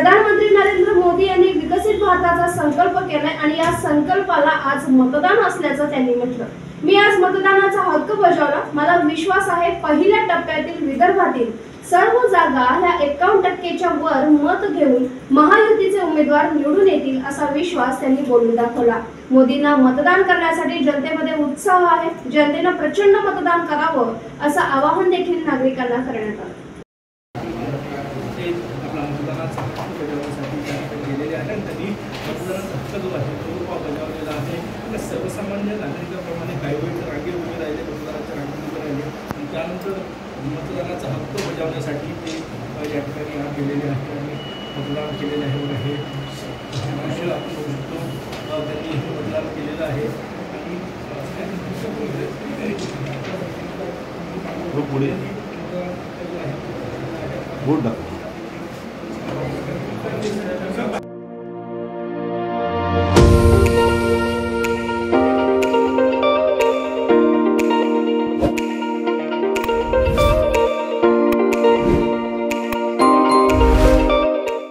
प्रधानमंत्री नरेंद्र मोदी यांनी विकसित भारताचा संकल्प केलाय आणि या संकल्पाला आज मतदान असल्याचं त्यांनी म्हटलं। मी आज मतदानाचा हक्क बजावला। मला विश्वास आहे पहिल्या टप्प्यातील विदर्भातील सर्व जागा ह्या 51%च्या वर मत घेऊन महायुतीचे उमेदवार निवडून येतील असा विश्वास त्यांनी बोलून दाखवला। मोदींना मतदान करण्यासाठी जनतेमध्ये उत्साह आहे। जनतेने प्रचंड मतदान करावं असं आवाहन देखील नागरिकांना करण्यात आलं। सर्वसामान्य नागरिकांप्रमाणे काही वेळ रांगेत उभे राहिले, मतदानाच्या रांगेत उभे राहिले आणि त्यानंतर मतदानाचा हक्क बजावण्यासाठी ते या ठिकाणी आज गेलेले आहेत आणि मतदान केलेले आहे। हे दृश्य आपण बघू शकतो, त्यांनी हे मतदान केलेलं आहे आणि पुढे बोर्ड